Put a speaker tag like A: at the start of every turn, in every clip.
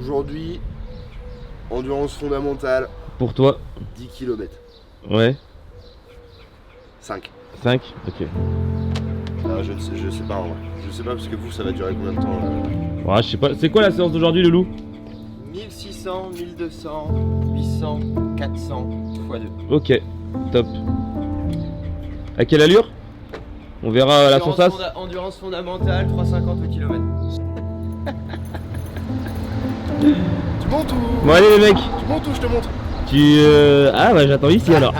A: Aujourd'hui, endurance fondamentale,
B: Pour toi?
A: 10 km.
B: Ouais.
A: 5.
B: 5? Ok.
A: Ah, je sais pas en vrai. Je sais pas parce que vous, ça va durer combien de temps
B: Ouais, je sais pas. C'est quoi la séance d'aujourd'hui, Loulou?
C: 1600, 1200, 800, 400 x 2.
B: Ok, top. À quelle allure? On verra la sensas.
C: Endurance fondamentale, 3,50 au kilomètre.
A: Tu montes ou...
B: Bon allez les mecs.
A: Tu montes ou je te montre?
B: Ah bah j'attends ici alors.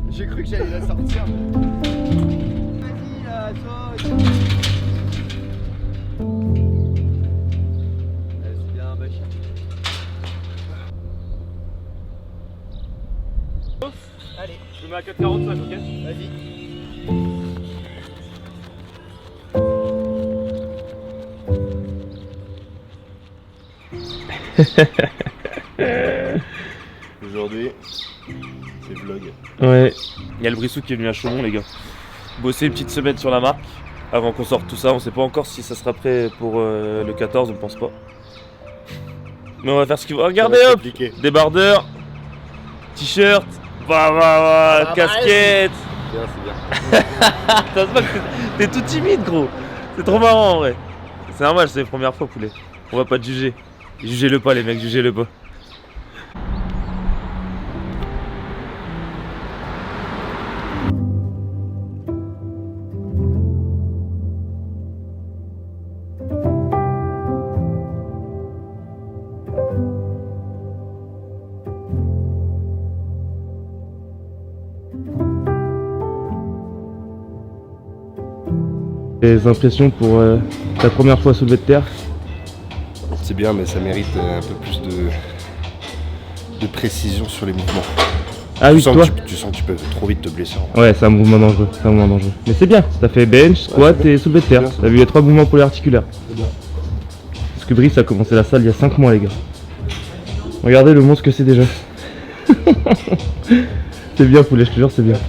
C: J'ai cru que j'allais la sortir. Vas-y là, toi. Vas-y bien, machin. Allez.
B: Je me mets à 4,45, ok?
C: Vas-y.
A: Aujourd'hui, c'est vlog.
B: Ouais. Il y a le Brissou qui est venu à Chaumont les gars. Bosser une petite semaine sur la marque. Avant qu'on sorte tout ça, on sait pas encore si ça sera prêt pour le 14, on pense pas. Mais on va faire ce qu'il faut. Regardez hop,
A: Compliqué.
B: débardeur, t-shirt, casquette.
A: Bien, c'est bien.
B: Ça se voit que t'es tout timide gros. C'est trop marrant en vrai. C'est normal, c'est les premières fois poulet. On va pas te juger. Jugez-le pas les mecs, jugez-le pas. Les impressions pour ta première fois soulevé de terre?
A: C'est bien, mais ça mérite un peu plus de précision sur les mouvements.
B: Ah oui, toi?
A: Tu sens que tu peux trop vite te blesser.
B: Ouais, c'est un mouvement dangereux, Mais c'est bien, t'as fait bench, squat et soulevé de terre. T'as vu les 3 mouvements polyarticulaires.
A: C'est bien.
B: Parce que Brice a commencé la salle il y a 5 mois les gars. Regardez le monstre que c'est déjà. C'est bien poulet, je te jure, c'est bien.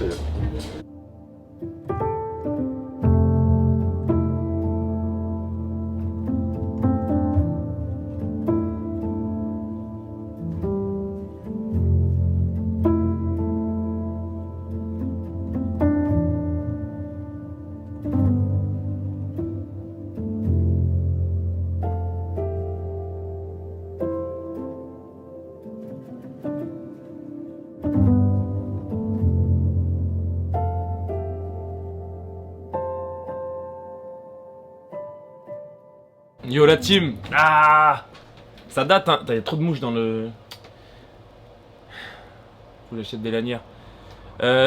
D: Yo la team. Ah, ça date hein. Il y a trop de mouches dans le... Faut j'achète des lanières.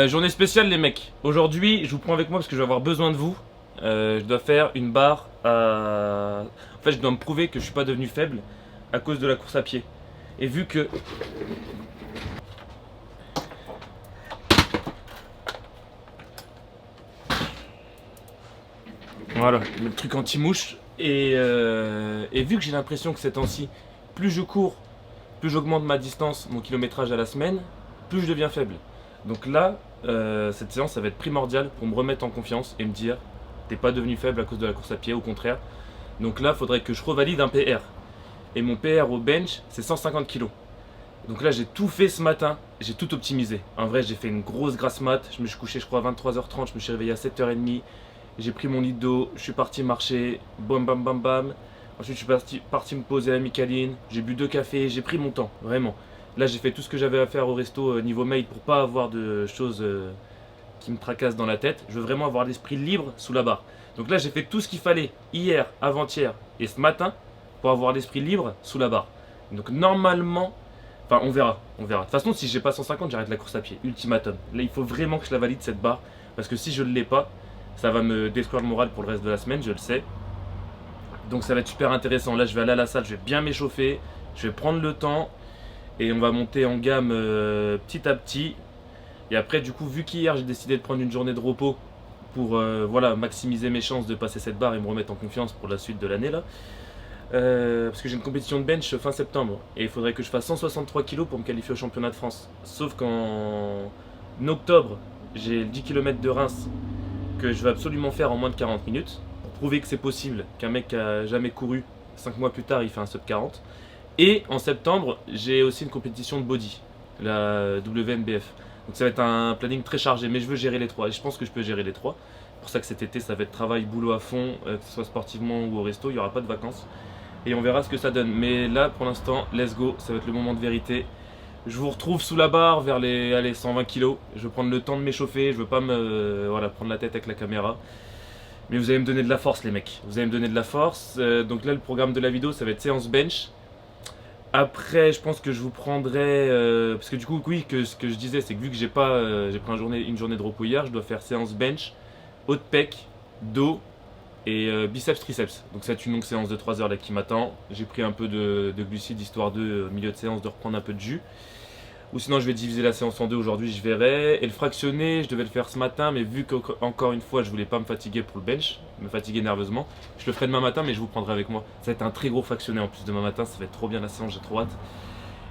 D: Journée spéciale les mecs. Aujourd'hui je vous prends avec moi parce que je vais avoir besoin de vous. Je dois faire une barre à... En fait je dois me prouver que je suis pas devenu faible à cause de la course à pied. Et vu que... Voilà, le truc anti-mouche. Et vu que j'ai l'impression que ces temps-ci, plus je cours, plus j'augmente ma distance, mon kilométrage à la semaine, plus je deviens faible. Donc là, cette séance, ça va être primordial pour me remettre en confiance et me dire t'es pas devenu faible à cause de la course à pied, au contraire. Donc là, il faudrait que je revalide un PR. Et mon PR au bench, c'est 150 kg. Donc là, j'ai tout fait ce matin, j'ai tout optimisé. En vrai, j'ai fait une grosse grasse mat, je me suis couché je crois à 23h30, je me suis réveillé à 7h30. J'ai pris mon lit d'eau, je suis parti marcher, bam bam bam bam. Ensuite je suis parti me poser à la Micaline, j'ai bu 2 cafés, j'ai pris mon temps, vraiment. Là j'ai fait tout ce que j'avais à faire au resto niveau mail pour pas avoir de choses qui me tracassent dans la tête. Je veux vraiment avoir l'esprit libre sous la barre. Donc là j'ai fait tout ce qu'il fallait hier, avant-hier et ce matin pour avoir l'esprit libre sous la barre. Donc normalement, enfin on verra. De toute façon si j'ai pas 150 j'arrête la course à pied, ultimatum. Là il faut vraiment que je la valide cette barre parce que si je ne l'ai pas, ça va me détruire le moral pour le reste de la semaine, je le sais. Donc ça va être super intéressant. Là je vais aller à la salle, je vais bien m'échauffer, je vais prendre le temps et on va monter en gamme petit à petit. Et après du coup, vu qu'hier j'ai décidé de prendre une journée de repos pour voilà, maximiser mes chances de passer cette barre et me remettre en confiance pour la suite de l'année là. Parce que j'ai une compétition de bench fin septembre et il faudrait que je fasse 163 kg pour me qualifier au championnat de France. Sauf qu'en octobre, j'ai le 10 km de Reims que je vais absolument faire en moins de 40 minutes pour prouver que c'est possible, qu'un mec qui a jamais couru 5 mois plus tard, il fait un sub 40. Et en septembre, j'ai aussi une compétition de body, la WNBF. Donc ça va être un planning très chargé, mais je veux gérer les trois. Et je pense que je peux gérer les trois. C'est pour ça que cet été, ça va être travail, boulot à fond, que ce soit sportivement ou au resto. Il n'y aura pas de vacances. Et on verra ce que ça donne. Mais là, pour l'instant, let's go. Ça va être le moment de vérité. Je vous retrouve sous la barre vers les 120 kg. Je vais prendre le temps de m'échauffer. Je veux pas me prendre la tête avec la caméra. Mais vous allez me donner de la force, les mecs. Vous allez me donner de la force. Donc là, le programme de la vidéo, ça va être séance bench. Après, je pense que je vous prendrai... parce que du coup, oui, ce que je disais, c'est que vu que j'ai pris une journée de repos hier, je dois faire séance bench, haut de pec, dos et biceps triceps. Donc ça va être une longue séance de 3 heures là qui m'attend. J'ai pris un peu de glucides histoire de, au milieu de séance, de reprendre un peu de jus. Ou sinon je vais diviser la séance en deux aujourd'hui, je verrai. Et le fractionné, je devais le faire ce matin, mais vu qu'encore une fois je voulais pas me fatiguer pour le bench, me fatiguer nerveusement, je le ferai demain matin, mais je vous prendrai avec moi. Ça va être un très gros fractionné en plus demain matin, ça va être trop bien la séance, j'ai trop hâte.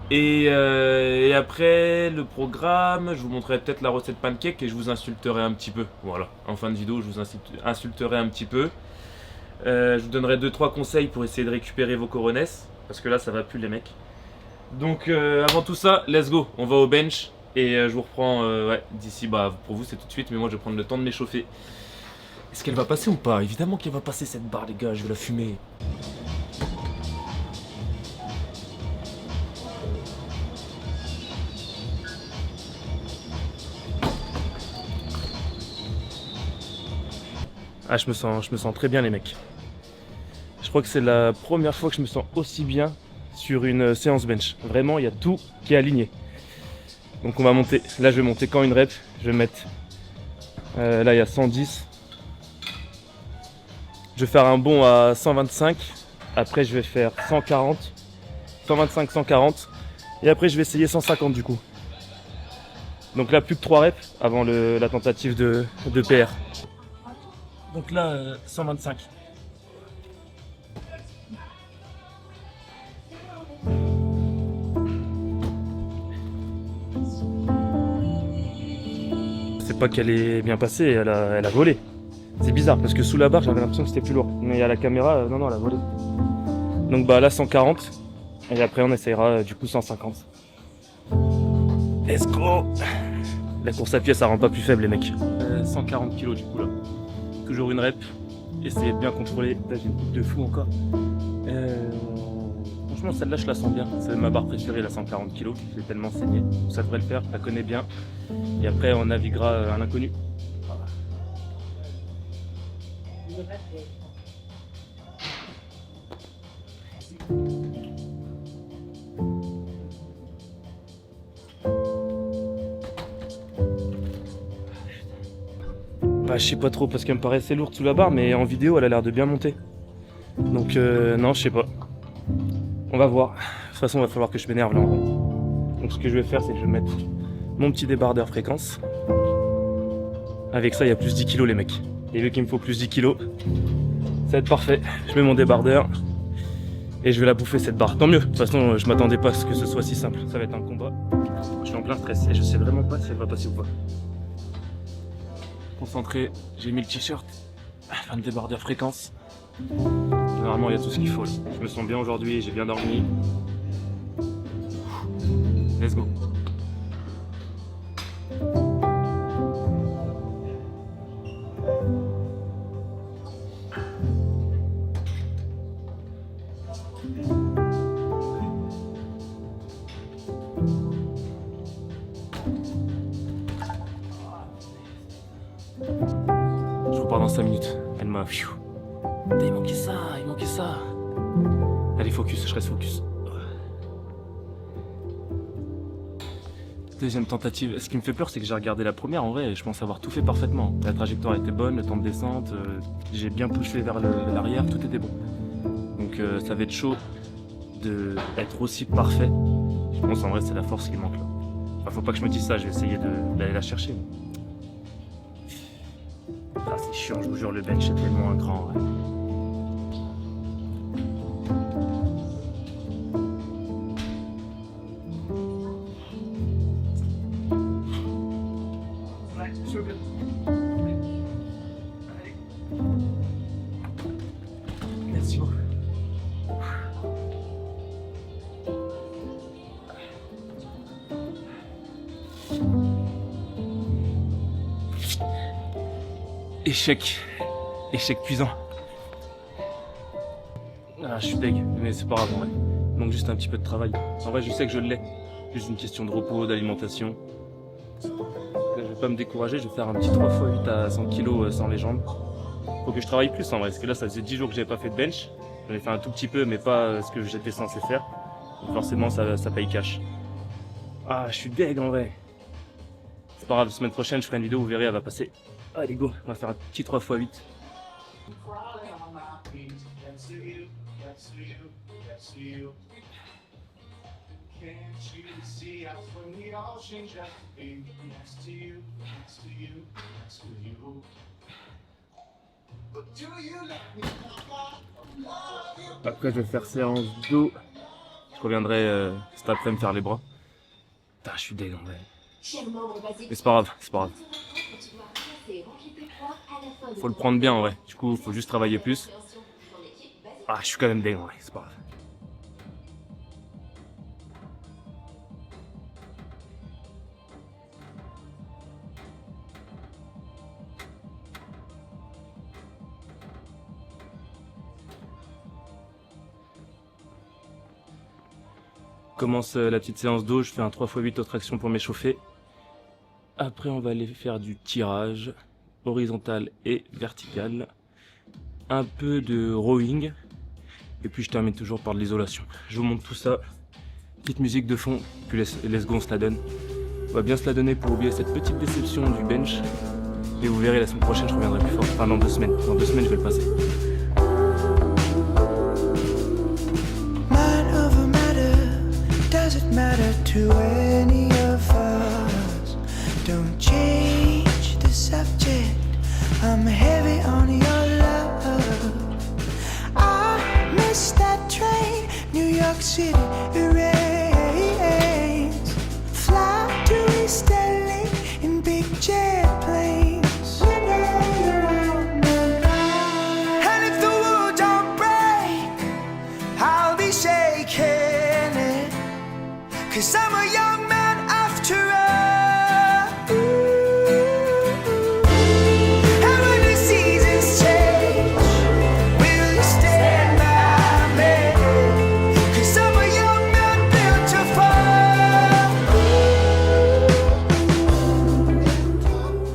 D: Et après le programme, je vous montrerai peut-être la recette pancake et je vous insulterai un petit peu. Voilà, en fin de vidéo je vous insulterai un petit peu. Je vous donnerai 2-3 conseils pour essayer de récupérer vos coronesses, parce que là ça va plus les mecs. Donc avant tout ça, let's go, on va au bench et je vous reprends d'ici, pour vous c'est tout de suite, mais moi je vais prendre le temps de m'échauffer. Est-ce qu'elle va passer ou pas? Évidemment qu'elle va passer cette barre les gars, je vais la fumer. Ah, je me sens très bien les mecs. Je crois que c'est la première fois que je me sens aussi bien sur une séance bench. Vraiment, il y a tout qui est aligné. Donc on va monter. Là, je vais monter quand une rep. Je vais mettre... là, il y a 110. Je vais faire un bond à 125. Après, je vais faire 140. 125, 140. Et après, je vais essayer 150 du coup. Donc là, plus que 3 reps avant la tentative de PR. Donc là, 125. C'est pas qu'elle est bien passée, elle a volé. C'est bizarre parce que sous la barre j'avais l'impression que c'était plus lourd. Mais à la caméra, non, elle a volé. Donc là 140. Et après on essayera du coup 150. Let's go! La course à pied ça rend pas plus faible les mecs. 140 kg du coup là. Toujours une rep. Essayez de bien contrôler. Là j'ai une coupe de fou encore. Franchement celle-là je la sens bien. C'est ma barre préférée la 140 kg. J'ai tellement saigné. Ça devrait le faire, je la connais bien. Et après on naviguera à l'inconnu. Je sais pas trop parce qu'elle me paraissait lourde sous la barre, mais en vidéo elle a l'air de bien monter. Donc non, je sais pas. On va voir. De toute façon, il va falloir que je m'énerve là en vrai. Donc ce que je vais faire, c'est que je vais mettre mon petit débardeur fréquence. Avec ça, il y a plus 10 kg les mecs. Et vu qu'il me faut plus 10 kg, ça va être parfait. Je mets mon débardeur et je vais la bouffer cette barre. Tant mieux. De toute façon, je m'attendais pas à ce que ce soit si simple. Ça va être un combat. Je suis en plein stress et je sais vraiment pas si elle va passer ou pas. Concentré, j'ai mis le t-shirt, fin de débardeur fréquence. Normalement il y a tout ce qu'il faut là. Je me sens bien aujourd'hui, j'ai bien dormi. Let's go. Je repars dans 5 minutes. Elle m'a... Il manquait ça. Allez, focus, je reste focus. Deuxième tentative. Ce qui me fait peur, c'est que j'ai regardé la première. En vrai, je pense avoir tout fait parfaitement. La trajectoire était bonne, le temps de descente. J'ai bien poussé vers l'arrière, tout était bon. Donc ça va être chaud d'être aussi parfait. Je pense en vrai, c'est la force qui manque là. Enfin, faut pas que je me dise ça, je vais essayer d'aller la chercher. Ah, c'est chiant, je vous jure, le bench est tellement un grand. Ouais. Let's go. Échec cuisant. Ah, je suis deg, mais c'est pas grave en vrai. Il manque juste un petit peu de travail. En vrai, je sais que je l'ai. Juste une question de repos, d'alimentation. Je vais pas me décourager, je vais faire un petit 3x8 à 100 kg sans les jambes. Faut que je travaille plus en vrai, parce que là ça faisait 10 jours que j'avais pas fait de bench. J'en ai fait un tout petit peu, mais pas ce que j'étais censé faire. Donc forcément ça paye cash. Ah, je suis deg en vrai. C'est pas grave, la semaine prochaine je ferai une vidéo, vous verrez, elle va passer. Allez go, on va faire un petit 3x8. Après je vais faire séance dos. Je reviendrai cet après-midi faire les bras. Putain, je suis deg en vrai. Mais c'est pas grave, c'est pas grave. Faut le prendre bien en vrai. Du coup, faut juste travailler plus. Ah, je suis quand même deg en vrai, c'est pas grave. Commence la petite séance d'eau, je fais un 3x8 aux tractions pour m'échauffer. Après on va aller faire du tirage horizontal et vertical. Un peu de rowing. Et puis je termine toujours par de l'isolation. Je vous montre tout ça. Petite musique de fond, puis let's go on se la donne. On va bien se la donner pour oublier cette petite déception du bench. Et vous verrez la semaine prochaine je reviendrai plus fort. Enfin dans 2 semaines. Dans 2 semaines je vais le passer.
E: Does it matter to any of us? Don't change the subject. I'm heavy on your love. I miss that train, New York City, it rains. Fly to East LA in big jet planes. And if the wood don't break, I'll be shaking. 'Cause I'm a young man after all. And when the seasons change, will you stand by me? 'Cause I'm a young man built to fall.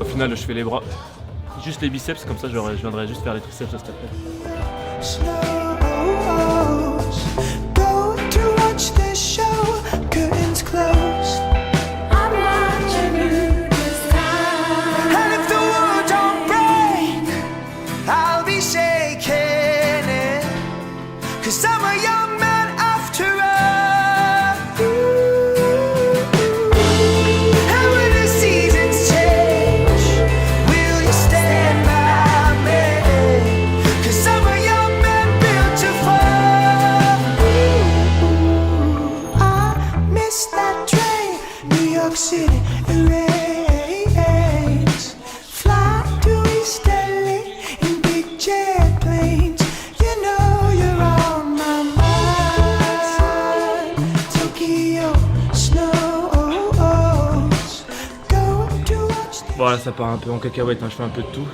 D: Au final, je fais les bras. Juste les biceps, comme ça je viendrai juste faire les triceps juste après.
E: Go to watch the show. Curtains closed. I'm watching you decide. And if the world don't break, I'll be shaking it. 'Cause I'm a young man after all. And when the seasons change, will you stand by me? 'Cause I'm a young man built to fall. That train, New York City, it rains. Fly to East LA in big jet planes. You know you're on my mind. Tokyo, snows. Go to watch the...
D: Bon là ça part un peu en cacahuète, hein, je fais un peu de tout.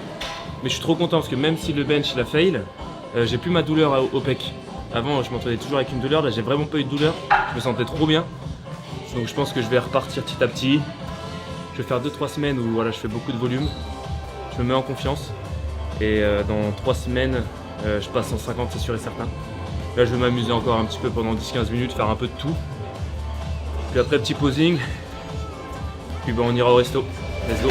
D: Mais je suis trop content parce que même si le bench il a fail, j'ai plus ma douleur au pec. Avant je m'entendais toujours avec une douleur, là j'ai vraiment pas eu de douleur. Je me sentais trop bien. Donc je pense que je vais repartir petit à petit. Je vais faire 2-3 semaines où voilà, je fais beaucoup de volume. Je me mets en confiance. Et dans 3 semaines, je passe 150, c'est sûr et certain. Là je vais m'amuser encore un petit peu pendant 10-15 minutes, faire un peu de tout. Puis après petit posing. Puis on ira au resto. Let's go.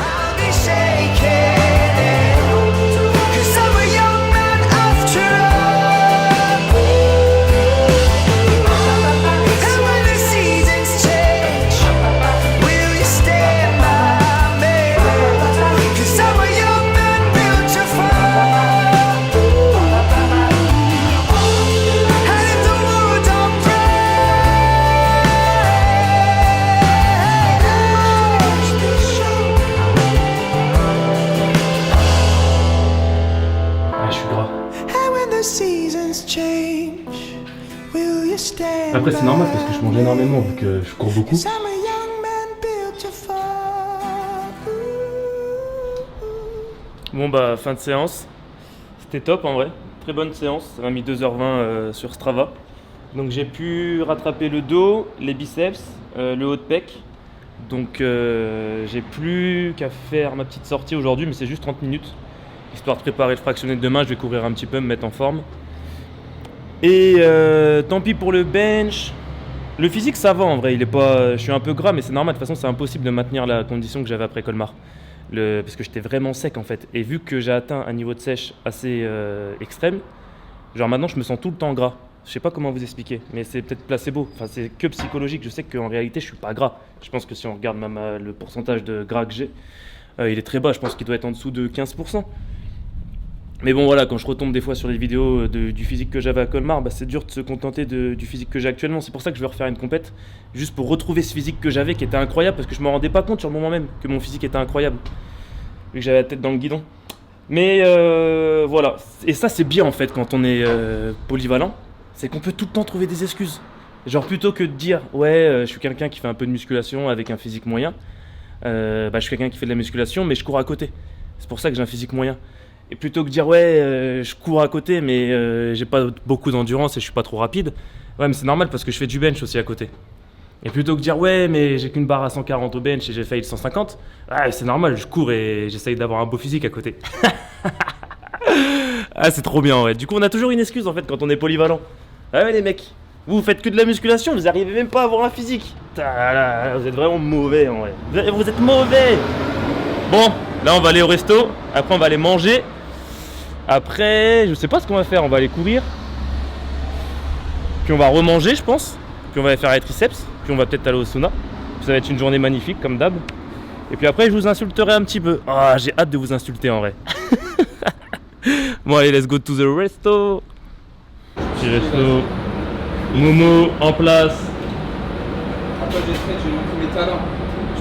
D: Après c'est normal parce que je mange énormément vu que je cours beaucoup.
B: Bon bah fin de séance, c'était top en vrai, très bonne séance, ça m'a mis 2h20 sur Strava. Donc j'ai pu rattraper le dos, les biceps, le haut de pec. Donc j'ai plus qu'à faire ma petite sortie aujourd'hui, mais c'est juste 30 minutes. Histoire de préparer le fractionné de demain, je vais courir un petit peu, me mettre en forme. Et tant pis pour le bench. Le physique ça va en vrai, il est pas, je suis un peu gras mais c'est normal, de toute façon c'est impossible de maintenir la condition que j'avais après Colmar. Parce que j'étais vraiment sec en fait. Et vu que j'ai atteint un niveau de sèche assez extrême, genre maintenant je me sens tout le temps gras. Je sais pas comment vous expliquer, mais c'est peut-être placebo. Enfin, c'est que psychologique. Je sais qu'en réalité, je suis pas gras. Je pense que si on regarde même le pourcentage de gras que j'ai, il est très bas. Je pense qu'il doit être en dessous de 15%. Mais bon, voilà, quand je retombe des fois sur les vidéos du physique que j'avais à Colmar, bah, c'est dur de se contenter du physique que j'ai actuellement. C'est pour ça que je vais refaire une compète, juste pour retrouver ce physique que j'avais, qui était incroyable, parce que je me rendais pas compte sur le moment même que mon physique était incroyable, vu que j'avais la tête dans le guidon. Mais voilà. Et ça, c'est bien en fait quand on est polyvalent. C'est qu'on peut tout le temps trouver des excuses. Genre plutôt que de dire ouais je suis quelqu'un qui fait un peu de musculation avec un physique moyen, je suis quelqu'un qui fait de la musculation mais je cours à côté. C'est pour ça que j'ai un physique moyen. Et plutôt que de dire ouais je cours à côté mais j'ai pas beaucoup d'endurance et je suis pas trop rapide, ouais mais c'est normal parce que je fais du bench aussi à côté. Et plutôt que de dire ouais mais j'ai qu'une barre à 140 au bench et j'ai failli 150, ouais c'est normal, je cours et j'essaye d'avoir un beau physique à côté. Ah c'est trop bien ouais. Du coup on a toujours une excuse en fait quand on est polyvalent. Ah ouais les mecs, vous faites que de la musculation, vous arrivez même pas à avoir un physique. Vous êtes vraiment mauvais en vrai. Vous êtes mauvais. Bon, là on va aller au resto, après on va aller manger. Après, je sais pas ce qu'on va faire, on va aller courir. Puis on va remanger je pense. Puis on va aller faire les triceps. Puis on va peut-être aller au sauna. Puis ça va être une journée magnifique comme d'hab. Et puis après je vous insulterai un petit peu. Ah j'ai hâte de vous insulter en vrai. Bon allez, let's go to the resto. Petit resto. Momo en place.
C: Après, je vais montrer mes talents.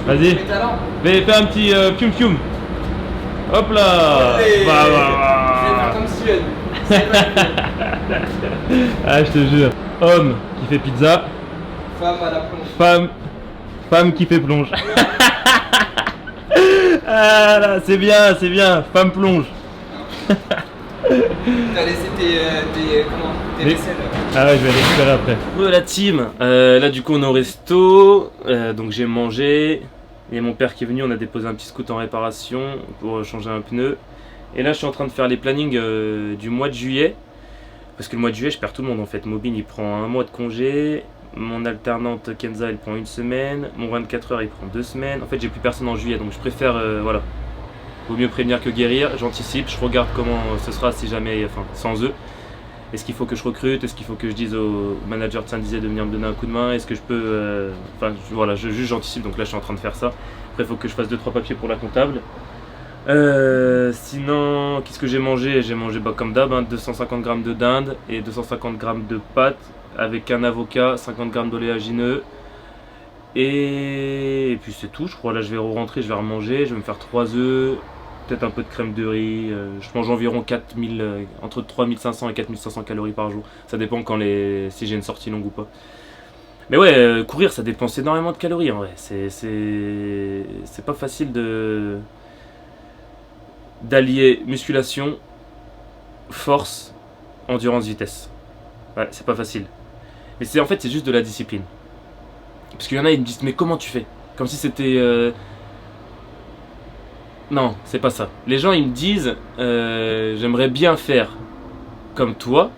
B: Vas-y.
C: Mes talents.
B: Fais un petit pium pium. Hop là.
C: Allez.
B: Bah,
C: Je vais faire comme Suède. C'est vrai.
B: Ah je te jure. Homme qui fait pizza.
C: Femme à la plonge.
B: Femme qui fait plonge. Ah là, c'est bien. Femme plonge.
C: T'as laissé tes vaisselles.
B: Ah ouais, je vais récupérer après. La team, là du coup on est au resto, donc j'ai mangé. Il y a mon père qui est venu, on a déposé un petit scooter en réparation pour changer un pneu. Et là je suis en train de faire les plannings du mois de juillet. Parce que le mois de juillet je perds tout le monde en fait. Mobin il prend un mois de congé, mon alternante Kenza elle prend une semaine, mon 24 heures il prend 2 semaines. En fait j'ai plus personne en juillet donc je préfère, voilà. Vaut mieux prévenir que guérir, j'anticipe, je regarde comment ce sera si jamais, enfin sans eux. Est-ce qu'il faut que je recrute? Est-ce qu'il faut que je dise au manager de Saint-Dizier de venir me donner un coup de main? Est-ce que je peux... Enfin voilà, j'anticipe, donc là je suis en train de faire ça. Après il faut que je fasse 2-3 papiers pour la comptable. Sinon, qu'est-ce que j'ai mangé? J'ai mangé comme d'hab, 250 g de dinde et 250 g de pâtes avec un avocat, 50 g d'oléagineux. Et puis c'est tout, je crois. Là je vais rentrer, je vais remanger, je vais me faire 3 œufs, peut-être un peu de crème de riz. Je mange environ 4000, entre 3500 et 4500 calories par jour. Ça dépend si j'ai une sortie longue ou pas. Mais ouais, courir ça dépense énormément de calories en vrai. C'est pas facile d'allier musculation, force, endurance, vitesse. Ouais, c'est pas facile. Mais en fait c'est juste de la discipline. Parce qu'il y en a, ils me disent, mais comment tu fais? Comme si c'était... Non, c'est pas ça. Les gens, ils me disent, j'aimerais bien faire comme toi,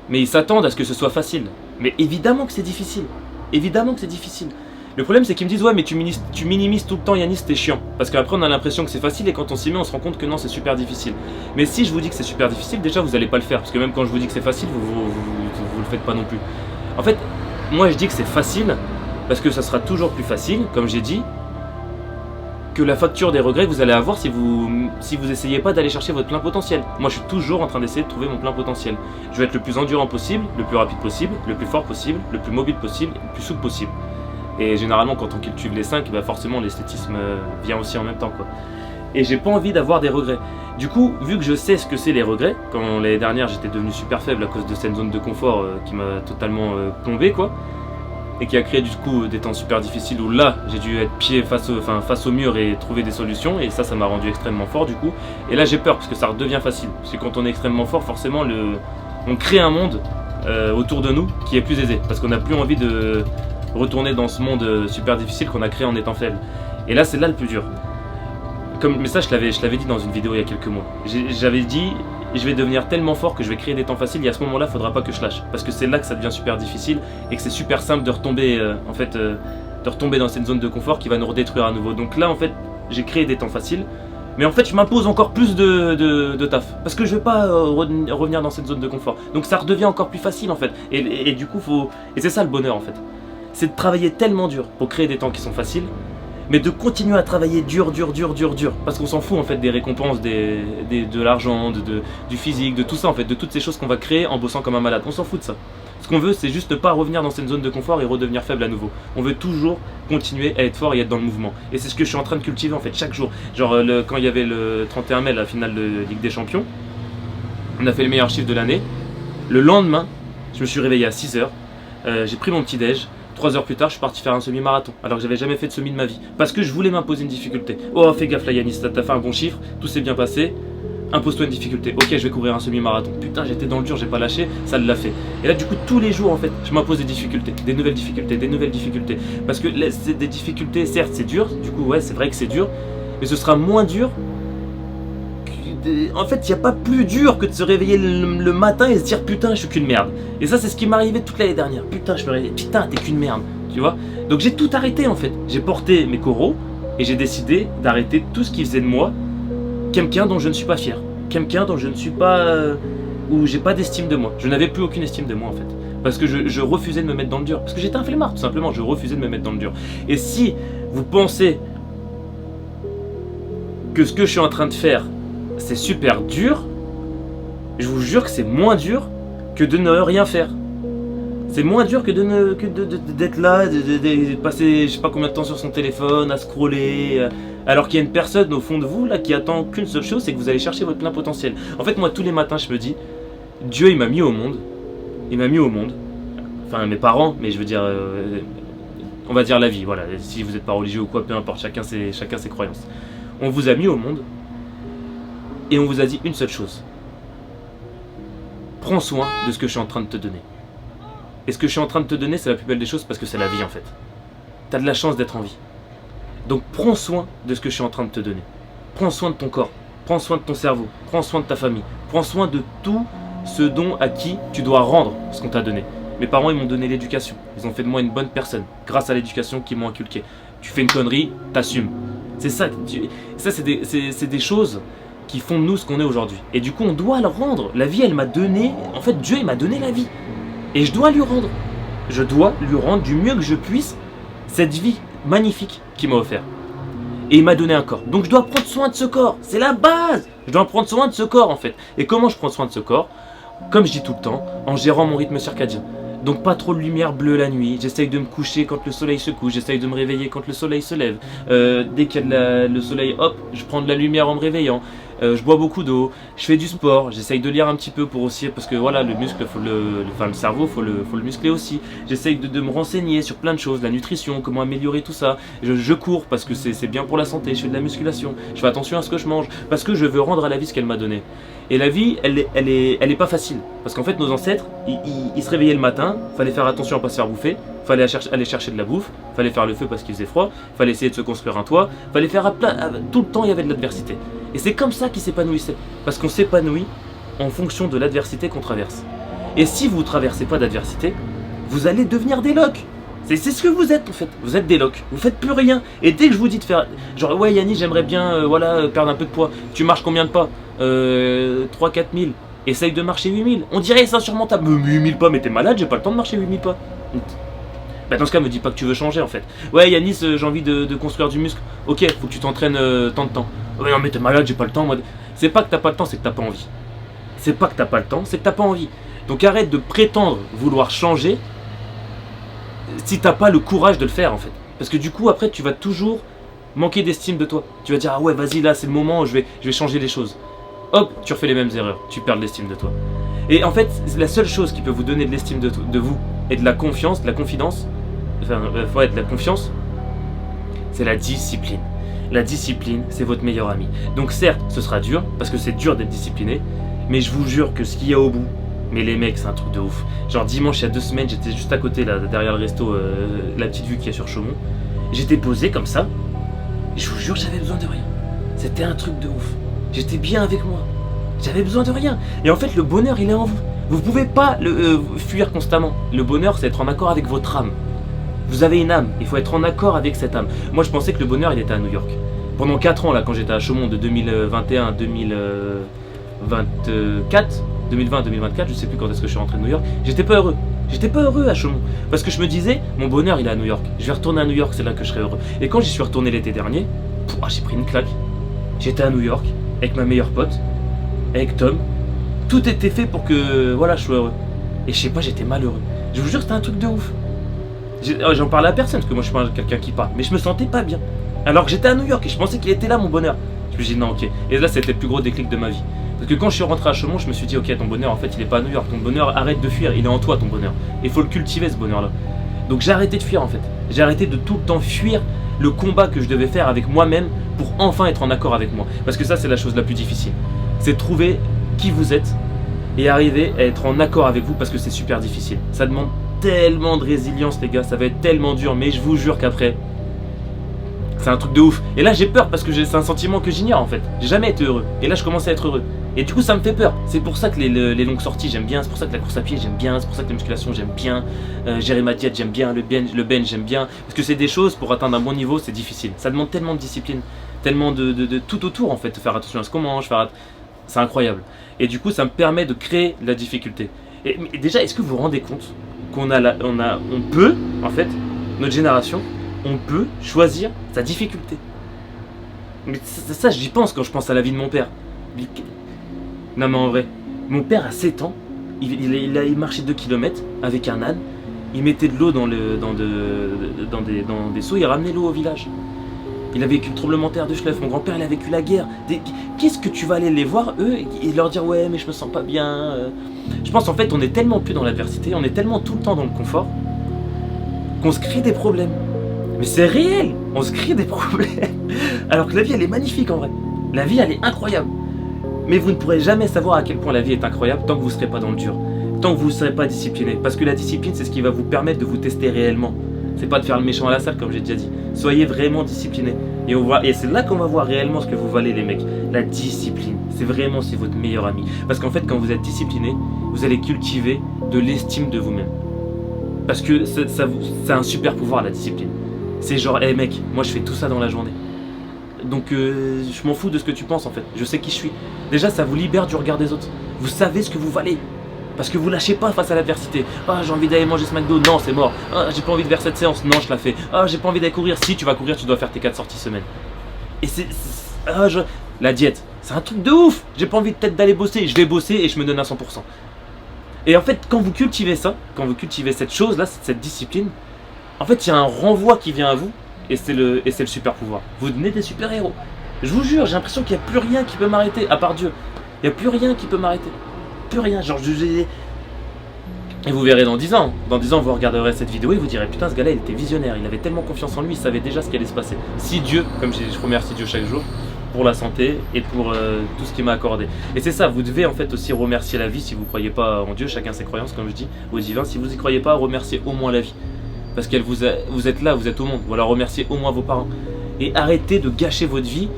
B: mais ils s'attendent à ce que ce soit facile. Mais évidemment que c'est difficile. Évidemment que c'est difficile. Le problème, c'est qu'ils me disent, ouais, mais tu minimises tout le temps, Yanis, t'es chiant. Parce qu'après, on a l'impression que c'est facile, et quand on s'y met, on se rend compte que non, c'est super difficile. Mais si je vous dis que c'est super difficile, déjà, vous allez pas le faire. Parce que même quand je vous dis que c'est facile, vous le faites pas non plus. En fait, moi je dis que c'est facile parce que ça sera toujours plus facile, comme j'ai dit, que la facture des regrets que vous allez avoir si vous essayez pas d'aller chercher votre plein potentiel. Moi je suis toujours en train d'essayer de trouver mon plein potentiel. Je vais être le plus endurant possible, le plus rapide possible, le plus fort possible, le plus mobile possible, le plus souple possible. Et généralement quand on cultive les 5, bah forcément l'esthétisme vient aussi en même temps quoi. Et j'ai pas envie d'avoir des regrets. Du coup, vu que je sais ce que c'est les regrets, quand l'année dernière j'étais devenu super faible à cause de cette zone de confort qui m'a totalement plombé quoi,
D: et qui a créé du coup des temps super difficiles où là j'ai dû être pied face au mur et trouver des solutions, et ça m'a rendu extrêmement fort du coup. Et là j'ai peur parce que ça redevient facile, parce que quand on est extrêmement fort, forcément on crée un monde autour de nous qui est plus aisé, parce qu'on n'a plus envie de retourner dans ce monde super difficile qu'on a créé en étant faible. Et là c'est là le plus dur. Mais ça je l'avais dit dans une vidéo il y a quelques mois. J'avais dit je vais devenir tellement fort que je vais créer des temps faciles, et à ce moment là il faudra pas que je lâche, parce que c'est là que ça devient super difficile et que c'est super simple de retomber de retomber dans cette zone de confort qui va nous redétruire à nouveau. Donc là en fait j'ai créé des temps faciles, mais en fait je m'impose encore plus de taf, parce que je vais pas revenir dans cette zone de confort, donc ça redevient encore plus facile en fait. Et du coup et c'est ça le bonheur en fait, c'est de travailler tellement dur pour créer des temps qui sont faciles, mais de continuer à travailler dur, parce qu'on s'en fout en fait des récompenses, de l'argent, du physique, de tout ça en fait, de toutes ces choses qu'on va créer en bossant comme un malade. On s'en fout de ça. Ce qu'on veut, c'est juste ne pas revenir dans cette zone de confort et redevenir faible à nouveau. On veut toujours continuer à être fort et être dans le mouvement. Et c'est ce que je suis en train de cultiver en fait chaque jour. Genre quand il y avait le 31 mai, la finale de Ligue des Champions, on a fait le meilleur chiffre de l'année. Le lendemain, je me suis réveillé à 6h, j'ai pris mon petit déj. 3 heures plus tard, je suis parti faire un semi-marathon, alors que j'avais jamais fait de semi de ma vie, parce que je voulais m'imposer une difficulté. Oh, fais gaffe là Yanis, t'as fait un bon chiffre, tout s'est bien passé, impose-toi une difficulté. Ok, je vais courir un semi-marathon. Putain, j'étais dans le dur, j'ai pas lâché, ça l'a fait. Et là du coup, tous les jours en fait, je m'impose des difficultés, des nouvelles difficultés, parce que là, c'est des difficultés, certes c'est dur, du coup ouais, c'est vrai que c'est dur, mais ce sera moins dur. En fait, il n'y a pas plus dur que de se réveiller le matin et se dire putain, je suis qu'une merde. Et ça, c'est ce qui m'arrivait toute l'année dernière. Putain, je me réveillais, putain, t'es qu'une merde. Tu vois? Donc j'ai tout arrêté en fait. J'ai porté mes coraux et j'ai décidé d'arrêter tout ce qui faisait de moi quelqu'un dont je ne suis pas fier. Quelqu'un dont je ne suis pas. Où j'ai pas d'estime de moi. Je n'avais plus aucune estime de moi en fait. Parce que je refusais de me mettre dans le dur. Parce que j'étais un flemmard, tout simplement. Je refusais de me mettre dans le dur. Et si vous pensez que ce que je suis en train de faire, c'est super dur, je vous jure que c'est moins dur que de ne rien faire. C'est moins dur que d'être là, de passer je sais pas combien de temps sur son téléphone, à scroller, alors qu'il y a une personne au fond de vous là qui attend qu'une seule chose, c'est que vous allez chercher votre plein potentiel. En fait, moi tous les matins je me dis, Dieu il m'a mis au monde, enfin mes parents, mais je veux dire, on va dire la vie, voilà, si vous n'êtes pas religieux ou quoi, peu importe, chacun ses croyances. On vous a mis au monde, et on vous a dit une seule chose. Prends soin de ce que je suis en train de te donner. Et ce que je suis en train de te donner, c'est la plus belle des choses parce que c'est la vie en fait. T'as de la chance d'être en vie. Donc prends soin de ce que je suis en train de te donner. Prends soin de ton corps. Prends soin de ton cerveau. Prends soin de ta famille. Prends soin de tout ce dont à qui tu dois rendre ce qu'on t'a donné. Mes parents, ils m'ont donné l'éducation. Ils ont fait de moi une bonne personne grâce à l'éducation qu'ils m'ont inculquée. Tu fais une connerie, t'assumes. C'est ça. Ça, c'est des choses qui font de nous ce qu'on est aujourd'hui. Et du coup, on doit le rendre. La vie, elle m'a donné... En fait, Dieu, il m'a donné la vie. Et je dois lui rendre. Je dois lui rendre du mieux que je puisse cette vie magnifique qu'il m'a offert. Et il m'a donné un corps. Donc je dois prendre soin de ce corps. C'est la base. Je dois prendre soin de ce corps, en fait. Et comment je prends soin de ce corps? Comme je dis tout le temps, en gérant mon rythme circadien. Donc pas trop de lumière bleue la nuit, j'essaye de me coucher quand le soleil se couche, j'essaye de me réveiller quand le soleil se lève. Dès qu'il y a le soleil, hop, je prends de la lumière en me réveillant. Je bois beaucoup d'eau, je fais du sport, j'essaye de lire un petit peu pour aussi, parce que voilà, le muscle, le cerveau, faut le muscler aussi. J'essaye de me renseigner sur plein de choses, la nutrition, comment améliorer tout ça. Je cours parce que c'est bien pour la santé, je fais de la musculation, je fais attention à ce que je mange, parce que je veux rendre à la vie ce qu'elle m'a donné. Et la vie, elle est pas facile, parce qu'en fait nos ancêtres, ils se réveillaient le matin, fallait faire attention à pas se faire bouffer, fallait aller chercher de la bouffe, fallait faire le feu parce qu'il faisait froid, fallait essayer de se construire un toit, fallait faire tout le temps il y avait de l'adversité. Et c'est comme ça qu'ils s'épanouissaient, parce qu'on s'épanouit en fonction de l'adversité qu'on traverse. Et si vous ne traversez pas d'adversité, vous allez devenir des locs. C'est ce que vous êtes en fait, vous êtes des locs, vous faites plus rien. Et dès que je vous dis de faire, genre ouais Yannis j'aimerais bien perdre un peu de poids, tu marches combien de pas 3-4 000, essaye de marcher 8 000, on dirait c'est insurmontable, 8 000 pas, mais t'es malade, j'ai pas le temps de marcher 8 000 pas. Bah dans ce cas me dis pas que tu veux changer en fait. Ouais Yannis j'ai envie de construire du muscle, ok faut que tu t'entraînes tant de temps. Ouais non mais t'es malade, j'ai pas le temps moi. C'est pas que t'as pas le temps, c'est que t'as pas envie. C'est pas que t'as pas le temps, c'est que t'as pas envie. Donc arrête de prétendre vouloir changer si t'as pas le courage de le faire en fait. Parce que du coup après tu vas toujours manquer d'estime de toi. Tu vas dire ah ouais vas-y là c'est le moment, je vais changer les choses. Hop, tu refais les mêmes erreurs, tu perds l'estime de toi. Et en fait la seule chose qui peut vous donner de l'estime de vous et de la confiance, de la confidence, de la confiance, c'est la discipline. La discipline, c'est votre meilleur ami. Donc certes, ce sera dur, parce que c'est dur d'être discipliné, mais je vous jure que ce qu'il y a au bout, mais les mecs, c'est un truc de ouf. Genre dimanche, il y a 2 semaines, j'étais juste à côté, là, derrière le resto, la petite vue qu'il y a sur Chaumont. J'étais posé comme ça, et je vous jure, j'avais besoin de rien. C'était un truc de ouf. J'étais bien avec moi. J'avais besoin de rien. Et en fait, le bonheur, il est en vous. Vous pouvez pas le fuir constamment. Le bonheur, c'est être en accord avec votre âme. Vous avez une âme, il faut être en accord avec cette âme. Moi, je pensais que le bonheur, il était à New York. Pendant 4 ans, là, quand j'étais à Chaumont, de 2021 à 2024, 2020-2024, je sais plus quand est-ce que je suis rentré de New York, j'étais pas heureux. J'étais pas heureux à Chaumont. Parce que je me disais, mon bonheur, il est à New York. Je vais retourner à New York, c'est là que je serai heureux. Et quand j'y suis retourné l'été dernier, j'ai pris une claque. J'étais à New York, avec ma meilleure pote, avec Tom. Tout était fait pour que, voilà, je sois heureux. Et je sais pas, j'étais malheureux. Je vous jure, c'était un truc de ouf. J'en parlais à personne, parce que moi je suis pas quelqu'un qui parle, mais je me sentais pas bien. Alors que j'étais à New York et je pensais qu'il était là mon bonheur. Je me suis dit non, ok. Et là c'était le plus gros déclic de ma vie. Parce que quand je suis rentré à Chaumont, je me suis dit ok, ton bonheur en fait il est pas à New York. Ton bonheur, arrête de fuir, il est en toi ton bonheur. Et il faut le cultiver ce bonheur là. Donc j'ai arrêté de fuir en fait. J'ai arrêté de tout le temps fuir le combat que je devais faire avec moi-même pour enfin être en accord avec moi. Parce que ça c'est la chose la plus difficile. C'est de trouver qui vous êtes et arriver à être en accord avec vous parce que c'est super difficile. Ça demande tellement de résilience les gars, ça va être tellement dur, mais je vous jure qu'après c'est un truc de ouf. Et là j'ai peur parce que c'est un sentiment que j'ignore en fait. J'ai jamais été heureux et là je commence à être heureux. Et du coup ça me fait peur. C'est pour ça que les longues sorties j'aime bien, c'est pour ça que la course à pied j'aime bien, c'est pour ça que la musculation j'aime bien, gérer ma diète j'aime bien, le bench j'aime bien. Parce que c'est des choses pour atteindre un bon niveau c'est difficile. Ça demande tellement de discipline, tellement de tout autour en fait, de faire attention à ce qu'on mange, c'est incroyable. Et du coup ça me permet de créer de la difficulté. Et déjà est-ce que vous vous rendez compte qu'on on peut, en fait, notre génération, on peut choisir sa difficulté. Mais ça, j'y pense quand je pense à la vie de mon père. Non mais en vrai, mon père à 7 ans, il marchait 2 km avec un âne, il mettait de l'eau dans des seaux, il ramenait l'eau au village. Il a vécu le tremblement de terre de Schlef, mon grand-père il a vécu la guerre. Qu'est-ce que tu vas aller les voir eux et leur dire ouais mais je me sens pas bien. Je pense en fait on est tellement plus dans l'adversité, on est tellement tout le temps dans le confort qu'on se crée des problèmes. Mais c'est réel, on se crée des problèmes. Alors que la vie elle est magnifique en vrai. La vie elle est incroyable. Mais vous ne pourrez jamais savoir à quel point la vie est incroyable tant que vous ne serez pas dans le dur. Tant que vous ne serez pas discipliné. Parce que la discipline c'est ce qui va vous permettre de vous tester réellement. C'est pas de faire le méchant à la salle comme j'ai déjà dit. Soyez vraiment disciplinés. Et c'est là qu'on va voir réellement ce que vous valez les mecs. La discipline, c'est votre meilleur ami. Parce qu'en fait quand vous êtes discipliné, vous allez cultiver de l'estime de vous-même. Parce que c'est un super pouvoir la discipline. C'est genre, hey mec, moi je fais tout ça dans la journée. Donc je m'en fous de ce que tu penses en fait. Je sais qui je suis. Déjà ça vous libère du regard des autres. Vous savez ce que vous valez. Parce que vous lâchez pas face à l'adversité. Ah j'ai envie d'aller manger ce McDo, non c'est mort. Ah j'ai pas envie de faire cette séance, non je la fais. Ah j'ai pas envie d'aller courir, si tu vas courir tu dois faire tes 4 sorties semaine. Et la diète, c'est un truc de ouf. J'ai pas envie peut-être d'aller bosser, je vais bosser et je me donne à 100%. Et en fait quand vous cultivez ça, quand vous cultivez cette chose là, cette discipline, en fait il y a un renvoi qui vient à vous et c'est le super pouvoir. Vous devenez des super héros. Je vous jure, j'ai l'impression qu'il n'y a plus rien qui peut m'arrêter à part Dieu. Il n'y a plus rien qui peut m'arrêter. Plus rien, genre et vous verrez dans 10 ans. Dans 10 ans, vous regarderez cette vidéo et vous direz putain, ce gars-là, il était visionnaire, il avait tellement confiance en lui, il savait déjà ce qui allait se passer. Si Dieu, comme je remercie Dieu chaque jour, pour la santé et pour tout ce qu'il m'a accordé. Et c'est ça, vous devez en fait aussi remercier la vie si vous ne croyez pas en Dieu, chacun ses croyances, comme je dis, au divin. Si vous n'y croyez pas, remerciez au moins la vie. Parce qu'elle vous êtes là, vous êtes au monde. Voilà, remerciez au moins vos parents. Et arrêtez de gâcher votre vie.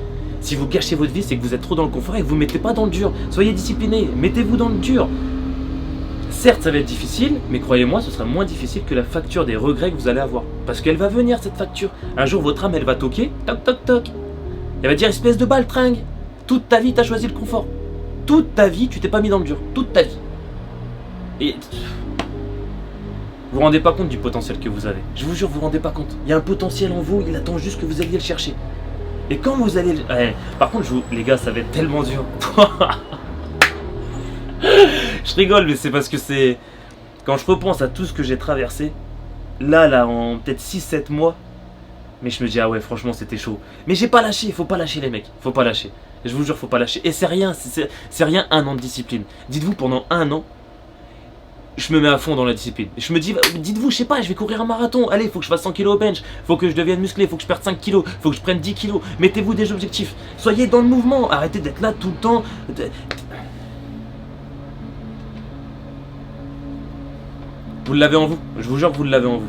D: Si vous gâchez votre vie, c'est que vous êtes trop dans le confort et que vous ne mettez pas dans le dur. Soyez disciplinés, mettez-vous dans le dur. Certes, ça va être difficile, mais croyez-moi, ce sera moins difficile que la facture des regrets que vous allez avoir. Parce qu'elle va venir, cette facture. Un jour, votre âme, elle va toquer, toc, toc, toc. Elle va dire, espèce de baltringue. Toute ta vie, tu as choisi le confort. Toute ta vie, tu t'es pas mis dans le dur. Toute ta vie. Et vous vous rendez pas compte du potentiel que vous avez. Je vous jure, vous vous rendez pas compte. Il y a un potentiel en vous, il attend juste que vous alliez le chercher. Et quand vous allez... par contre, les gars, ça va être tellement dur. Je rigole, mais c'est parce que c'est... Quand je repense à tout ce que j'ai traversé, là, en peut-être 6-7 mois, mais je me dis, ah ouais, franchement, c'était chaud. Mais j'ai pas lâché, faut pas lâcher les mecs. Faut pas lâcher. Je vous jure, faut pas lâcher. Et c'est rien, c'est rien 1 an de discipline. Dites-vous, pendant 1 an, je me mets à fond dans la discipline. Je me dis, dites-vous, je sais pas, je vais courir un marathon. Allez, il faut que je fasse 100 kg au bench. Faut que je devienne musclé. Faut que je perde 5 kg. Faut que je prenne 10 kg. Mettez-vous des objectifs. Soyez dans le mouvement. Arrêtez d'être là tout le temps. Vous l'avez en vous. Je vous jure que vous l'avez en vous.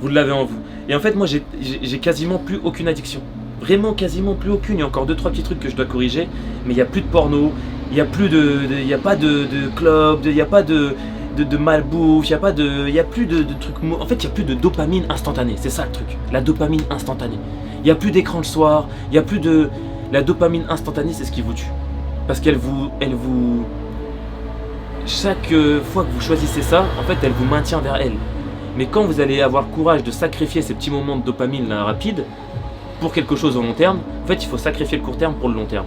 D: Vous l'avez en vous. Et en fait, moi, j'ai quasiment plus aucune addiction. Vraiment quasiment plus aucune. Il y a encore 2-3 petits trucs que je dois corriger. Mais il n'y a plus de porno. Il n'y a plus il n'y a pas de club. Il n'y a pas de malbouffe, il n'y a plus de trucs. En fait, il n'y a plus de dopamine instantanée, c'est ça le truc, la dopamine instantanée. Il n'y a plus d'écran le soir, il n'y a plus de. La dopamine instantanée, c'est ce qui vous tue. Parce qu'elle vous. Chaque fois que vous choisissez ça, en fait, elle vous maintient vers elle. Mais quand vous allez avoir le courage de sacrifier ces petits moments de dopamine là, rapide pour quelque chose au long terme, en fait, il faut sacrifier le court terme pour le long terme.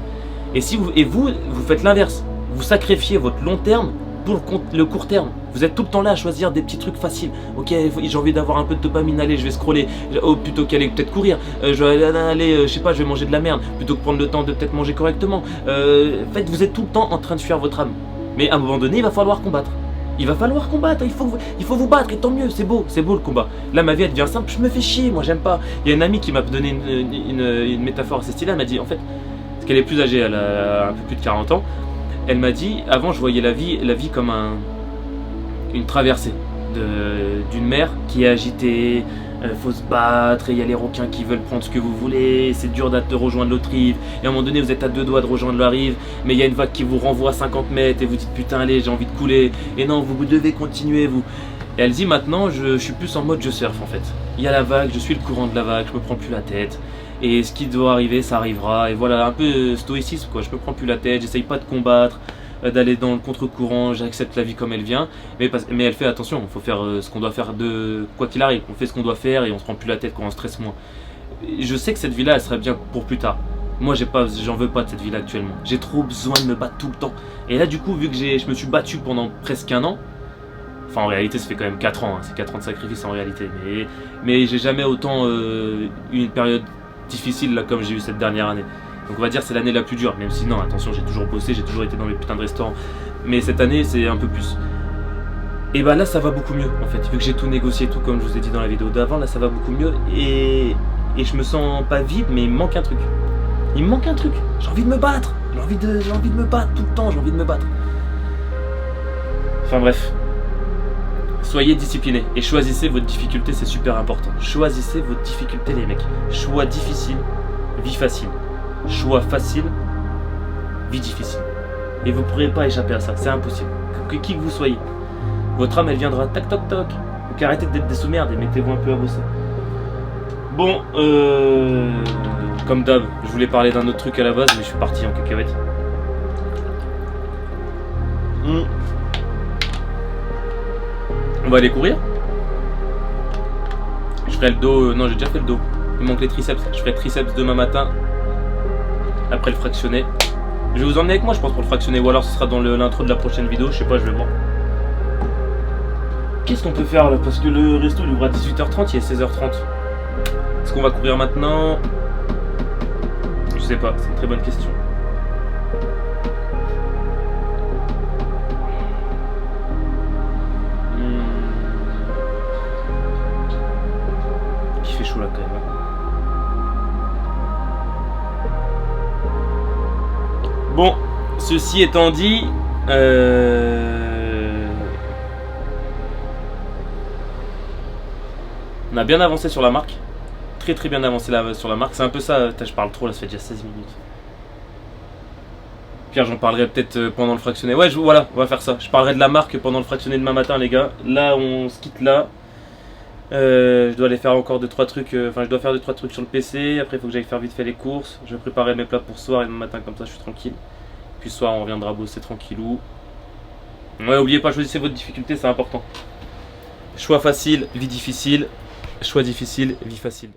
D: Et vous faites l'inverse, vous sacrifiez votre long terme pour le court terme. Vous êtes tout le temps là à choisir des petits trucs faciles. Ok, j'ai envie d'avoir un peu de dopamine, allez, je vais scroller. Oh, plutôt qu'aller peut-être courir, je vais aller, je sais pas, je vais manger de la merde. Plutôt que prendre le temps de peut-être manger correctement. En fait, vous êtes tout le temps en train de fuir votre âme. Mais à un moment donné, il va falloir combattre. Il va falloir combattre, il faut vous battre, et tant mieux, c'est beau le combat. Là, ma vie, elle devient simple, je me fais chier, moi, j'aime pas. Il y a une amie qui m'a donné une métaphore assez stylée, elle m'a dit, en fait, parce qu'elle est plus âgée, elle a un peu plus de 40 ans, elle m'a dit, avant, je voyais la vie comme une traversée d'une mer qui est agitée, faut se battre, et il y a les requins qui veulent prendre ce que vous voulez, c'est dur de rejoindre l'autre rive, et à un moment donné vous êtes à 2 doigts de rejoindre la rive, mais il y a une vague qui vous renvoie à 50 mètres, et vous dites putain allez j'ai envie de couler, et non vous devez continuer vous. Et elle dit maintenant je suis plus en mode je surfe en fait, il y a la vague, je suis le courant de la vague, je me prends plus la tête, et ce qui doit arriver ça arrivera, et voilà un peu stoïcisme quoi, je me prends plus la tête, j'essaye pas de combattre, d'aller dans le contre-courant, j'accepte la vie comme elle vient, mais elle fait attention, il faut faire ce qu'on doit faire de quoi qu'il arrive, on fait ce qu'on doit faire et on se prend plus la tête quand on stresse moins. Je sais que cette vie là elle serait bien pour plus tard, moi j'en veux pas de cette vie là actuellement, j'ai trop besoin de me battre tout le temps, et là du coup vu que je me suis battu pendant presque un an, enfin en réalité ça fait quand même 4 ans, hein, c'est 4 ans de sacrifice en réalité, mais j'ai jamais autant eu une période difficile là comme j'ai eu cette dernière année. Donc on va dire c'est l'année la plus dure, même si non, attention, j'ai toujours bossé, j'ai toujours été dans les putains de restaurants. Mais cette année, c'est un peu plus. Et bah là, ça va beaucoup mieux, en fait. Vu que j'ai tout négocié, tout comme je vous ai dit dans la vidéo d'avant, là, ça va beaucoup mieux. Et je me sens pas vide, mais il me manque un truc. Il me manque un truc. J'ai envie de me battre. J'ai envie de me battre tout le temps, j'ai envie de me battre. Enfin bref. Soyez disciplinés et choisissez votre difficulté, c'est super important. Choisissez votre difficulté, les mecs. Choix difficile, vie facile. Choix facile, vie difficile. Et vous ne pourrez pas échapper à ça, c'est impossible. Qui que vous soyez, votre âme elle viendra tac toc toc. Donc arrêtez d'être des sous-merdes et mettez-vous un peu à bosser. Bon, comme d'hab, je voulais parler d'un autre truc à la base, mais je suis parti en cacahuète. On va aller courir. Je ferai le dos, non j'ai déjà fait le dos. Il manque les triceps, je ferai le triceps demain matin. Après le fractionné. Je vais vous emmener avec moi je pense pour le fractionner, ou alors ce sera dans l'intro de la prochaine vidéo, je sais pas, je vais voir. Qu'est-ce qu'on peut faire là? Parce que le resto il ouvre à 18h30, il est 16h30. Est-ce qu'on va courir maintenant? Je sais pas, c'est une très bonne question. Il fait chaud là quand même. Bon, ceci étant dit, on a bien avancé sur la marque, très bien avancé sur la marque, c'est un peu ça, je parle trop là, ça fait déjà 16 minutes. Pierre, j'en parlerai peut-être pendant le fractionné, ouais voilà, on va faire ça, je parlerai de la marque pendant le fractionné demain matin les gars, là on se quitte là. Je dois aller faire encore 2-3 trucs, enfin je dois faire 2-3 trucs sur le PC, après il faut que j'aille faire vite fait les courses, je vais préparer mes plats pour ce soir et demain matin comme ça je suis tranquille. Puis ce soir on reviendra bosser tranquillou. Ouais, oubliez pas, choisissez votre difficulté, c'est important. Choix facile, vie difficile, choix difficile, vie facile.